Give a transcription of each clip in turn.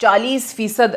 40%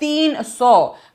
300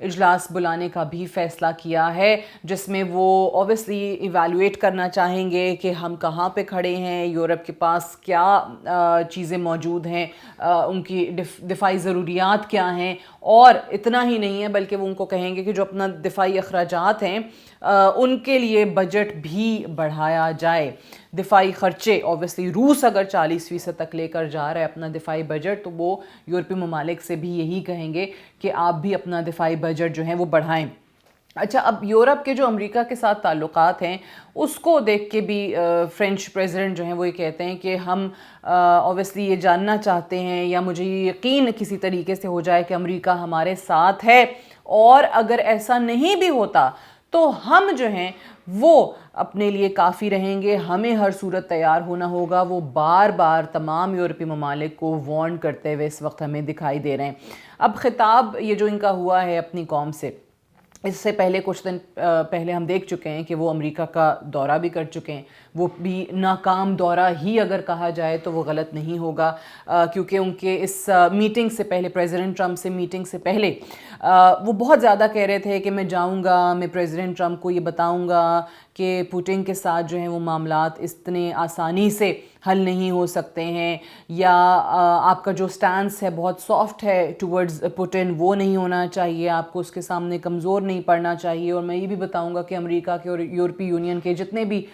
اجلاس بلانے کا بھی فیصلہ کیا ہے، جس میں وہ اوبیسلی ایویلویٹ کرنا چاہیں گے کہ ہم کہاں پہ کھڑے ہیں، یورپ کے پاس کیا چیزیں موجود ہیں، ان کی دفاعی ضروریات کیا ہیں، اور اتنا ہی نہیں ہے بلکہ وہ ان کو کہیں گے کہ جو اپنا دفاعی اخراجات ہیں ان کے لیے بجٹ بھی بڑھایا جائے۔ دفاعی خرچے اوبیسلی روس اگر 40% تک لے کر جا رہا ہے اپنا دفاعی بجٹ، تو وہ یورپی ممالک سے بھی یہی کہیں گے کہ آپ بھی اپنا دفاعی بجٹ جو ہیں وہ بڑھائیں۔ اچھا، اب یورپ کے جو امریکہ کے ساتھ تعلقات ہیں اس کو دیکھ کے بھی فرینچ پریزیڈنٹ جو ہیں وہ یہ کہتے ہیں کہ ہم اوبیسلی یہ جاننا چاہتے ہیں، یا مجھے یہ یقین کسی طریقے سے ہو جائے کہ امریکہ ہمارے ساتھ ہے، اور اگر ایسا نہیں بھی ہوتا تو ہم جو ہیں وہ اپنے لیے کافی رہیں گے، ہمیں ہر صورت تیار ہونا ہوگا۔ وہ بار بار تمام یورپی ممالک کو وارن کرتے ہوئے اس وقت ہمیں دکھائی دے رہے ہیں۔ اب خطاب یہ جو ان کا ہوا ہے اپنی قوم سے، اس سے پہلے کچھ دن پہلے ہم دیکھ چکے ہیں کہ وہ امریکہ کا دورہ بھی کر چکے ہیں، وہ بھی ناکام دورہ ہی اگر کہا جائے تو وہ غلط نہیں ہوگا، کیونکہ ان کے اس میٹنگ سے پہلے، پریزیڈنٹ ٹرمپ سے میٹنگ سے پہلے وہ بہت زیادہ کہہ رہے تھے کہ میں جاؤں گا، میں پریزیڈنٹ ٹرمپ کو یہ بتاؤں گا کہ پوٹن کے ساتھ جو ہیں وہ معاملات اتنے آسانی سے حل نہیں ہو سکتے ہیں، یا آپ کا جو سٹانس ہے بہت سافٹ ہے ٹورڈز پوٹن، وہ نہیں ہونا چاہیے، آپ کو اس کے سامنے کمزور نہیں پڑنا چاہیے، اور میں یہ بھی بتاؤں گا کہ امریکہ کے اور یورپی یونین کے جتنے بھی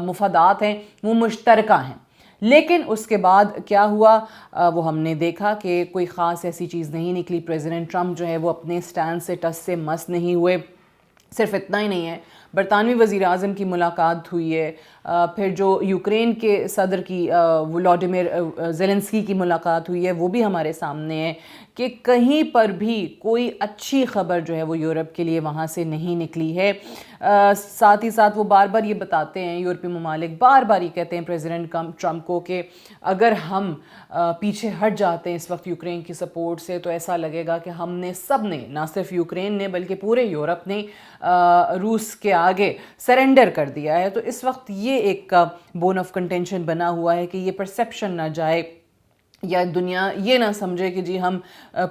مفادات ہیں وہ مشترکہ ہیں۔ لیکن اس کے بعد کیا ہوا وہ ہم نے دیکھا کہ کوئی خاص ایسی چیز نہیں نکلی۔ پریزیڈنٹ ٹرمپ جو ہے وہ اپنے سٹینڈ سے ٹس سے مس نہیں ہوئے۔ صرف اتنا ہی نہیں ہے، برطانوی وزیر اعظم کی ملاقات ہوئی ہے، پھر جو یوکرین کے صدر کی ولادیمیر زیلنسکی کی ملاقات ہوئی ہے، وہ بھی ہمارے سامنے ہے کہ کہیں پر بھی کوئی اچھی خبر جو ہے وہ یورپ کے لیے وہاں سے نہیں نکلی ہے۔ ساتھ ہی ساتھ وہ بار بار یہ بتاتے ہیں، یورپی ممالک بار بار یہ کہتے ہیں پریزیڈنٹ ٹرمپ کو کہ اگر ہم پیچھے ہٹ جاتے ہیں اس وقت یوکرین کی سپورٹ سے تو ایسا لگے گا کہ ہم نے سب نے، نہ صرف یوکرین نے بلکہ پورے یورپ نے روس کے آگے سرنڈر کر دیا ہے۔ تو اس وقت یہ ایک بون آف کنٹینشن بنا ہوا ہے کہ یہ پرسیپشن نہ جائے یا دنیا یہ نہ سمجھے کہ جی ہم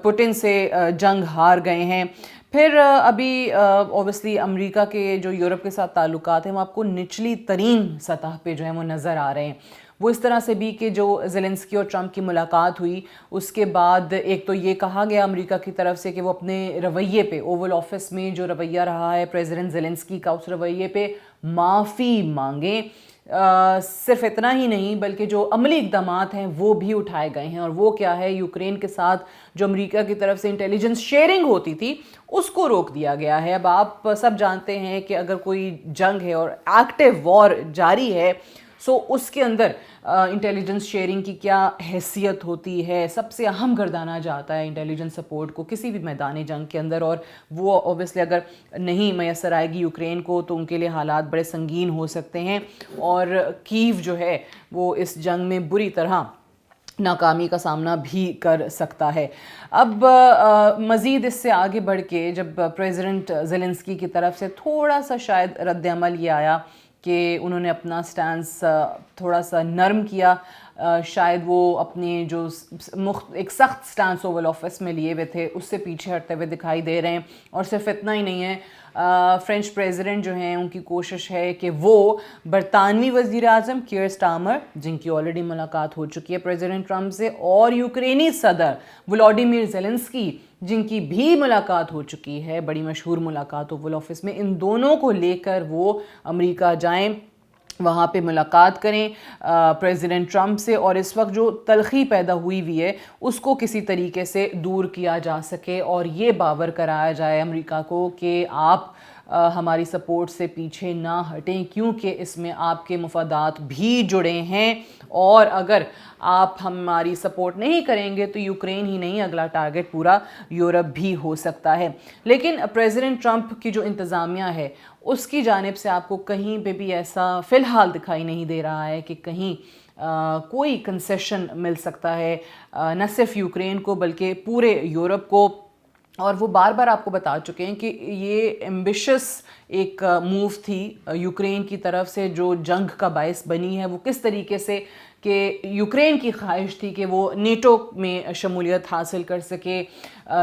پوٹن سے جنگ ہار گئے ہیں۔ پھر ابھی اوبیسلی امریکہ کے جو یورپ کے ساتھ تعلقات ہیں وہ آپ کو نچلی ترین سطح پہ جو ہیں وہ نظر آ رہے ہیں۔ وہ اس طرح سے بھی کہ جو زیلنسکی اور ٹرمپ کی ملاقات ہوئی اس کے بعد ایک تو یہ کہا گیا امریکہ کی طرف سے کہ وہ اپنے رویے پہ، اوول آفس میں جو رویہ رہا ہے پریزیڈنٹ زیلنسکی کا، اس رویے پہ معافی مانگیں۔ صرف اتنا ہی نہیں بلکہ جو عملی اقدامات ہیں وہ بھی اٹھائے گئے ہیں، اور وہ کیا ہے، یوکرین کے ساتھ جو امریکہ کی طرف سے انٹیلیجنس شیئرنگ ہوتی تھی اس کو روک دیا گیا ہے۔ اب آپ سب جانتے ہیں کہ اگر کوئی جنگ ہے اور ایکٹیو وار جاری ہے، سو اس کے اندر انٹیلیجنس شیئرنگ کی کیا حیثیت ہوتی ہے، سب سے اہم گردانا جاتا ہے انٹیلیجنس سپورٹ کو کسی بھی میدان جنگ کے اندر، اور وہ اوبیسلی اگر نہیں میسر آئے گی یوکرین کو تو ان کے لیے حالات بڑے سنگین ہو سکتے ہیں، اور کیو جو ہے وہ اس جنگ میں بری طرح ناکامی کا سامنا بھی کر سکتا ہے۔ اب مزید اس سے آگے بڑھ کے جب پریزیڈنٹ زیلنسکی کی طرف سے تھوڑا سا شاید رد عمل یہ آیا کہ انہوں نے اپنا سٹانس تھوڑا سا نرم کیا، شاید وہ اپنے جو ایک سخت سٹانس اوول آفس میں لیے ہوئے تھے اس سے پیچھے ہٹتے ہوئے دکھائی دے رہے ہیں۔ اور صرف اتنا ہی نہیں ہے، فرینچ پریزیڈنٹ جو ہیں ان کی کوشش ہے کہ وہ برطانوی وزیر اعظم کیئر سٹارمر، جن کی آلریڈی ملاقات ہو چکی ہے پریزیڈنٹ ٹرمپ سے، اور یوکرینی صدر ولادیمیر زیلنسکی جن کی بھی ملاقات ہو چکی ہے، بڑی مشہور ملاقات اوول آفس میں، ان دونوں کو لے کر وہ امریکہ جائیں، وہاں پہ ملاقات کریں پریزیڈنٹ ٹرمپ سے، اور اس وقت جو تلخی پیدا ہوئی ہے اس کو کسی طریقے سے دور کیا جا سکے، اور یہ باور کرایا جائے امریکہ کو کہ آپ ہماری سپورٹ سے پیچھے نہ ہٹیں، کیونکہ اس میں آپ کے مفادات بھی جڑے ہیں، اور اگر آپ ہماری سپورٹ نہیں کریں گے تو یوکرین ہی نہیں، اگلا ٹارگٹ پورا یورپ بھی ہو سکتا ہے۔ لیکن پریزیڈنٹ ٹرمپ کی جو انتظامیہ ہے اس کی جانب سے آپ کو کہیں پہ بھی ایسا فی الحال دکھائی نہیں دے رہا ہے کہ کہیں کوئی کنسیشن مل سکتا ہے، نہ صرف یوکرین کو بلکہ پورے یورپ کو۔ اور وہ بار بار آپ کو بتا چکے ہیں کہ یہ ایمبیشس ایک موو تھی یوکرین کی طرف سے جو جنگ کا باعث بنی ہے، وہ کس طریقے سے کہ یوکرین کی خواہش تھی کہ وہ نیٹو میں شمولیت حاصل کر سکے،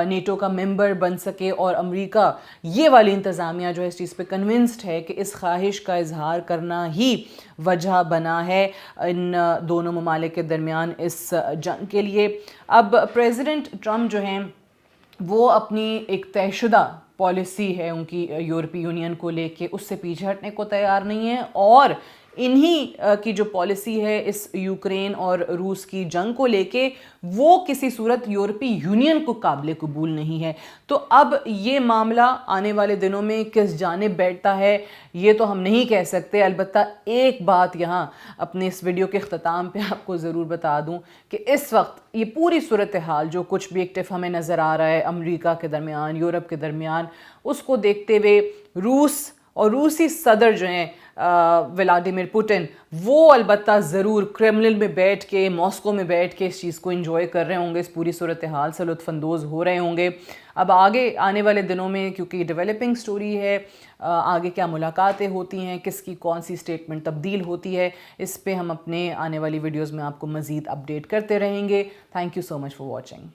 نیٹو کا ممبر بن سکے، اور امریکہ یہ والی انتظامیہ جو ہے اس چیز پہ کنونسڈ ہے کہ اس خواہش کا اظہار کرنا ہی وجہ بنا ہے ان دونوں ممالک کے درمیان اس جنگ کے لیے۔ اب پریزیڈنٹ ٹرمپ جو ہیں وہ اپنی ایک طے شدہ پالیسی ہے ان کی یورپی یونین کو لے کے، اس سے پیچھے ہٹنے کو تیار نہیں ہے، اور انہی کی جو پالیسی ہے اس یوکرین اور روس کی جنگ کو لے کے وہ کسی صورت یورپی یونین کو قابل قبول نہیں ہے۔ تو اب یہ معاملہ آنے والے دنوں میں کس جانب بیٹھتا ہے یہ تو ہم نہیں کہہ سکتے، البتہ ایک بات یہاں اپنے اس ویڈیو کے اختتام پہ آپ کو ضرور بتا دوں کہ اس وقت یہ پوری صورتحال جو کچھ بھی ایکٹیو ہمیں نظر آ رہا ہے امریکہ کے درمیان، یورپ کے درمیان، اس کو دیکھتے ہوئے روس اور روسی صدر جو ہیں ولادیمیر پوٹن، وہ البتہ ضرور کرملن میں بیٹھ کے، ماسکو میں بیٹھ کے اس چیز کو انجوائے کر رہے ہوں گے، اس پوری صورتحال سے لطف اندوز ہو رہے ہوں گے۔ اب آگے آنے والے دنوں میں کیونکہ یہ ڈیولپنگ سٹوری ہے، آگے کیا ملاقاتیں ہوتی ہیں، کس کی کون سی سٹیٹمنٹ تبدیل ہوتی ہے، اس پہ ہم اپنے آنے والی ویڈیوز میں آپ کو مزید اپڈیٹ کرتے رہیں گے۔ Thank you so much for watching.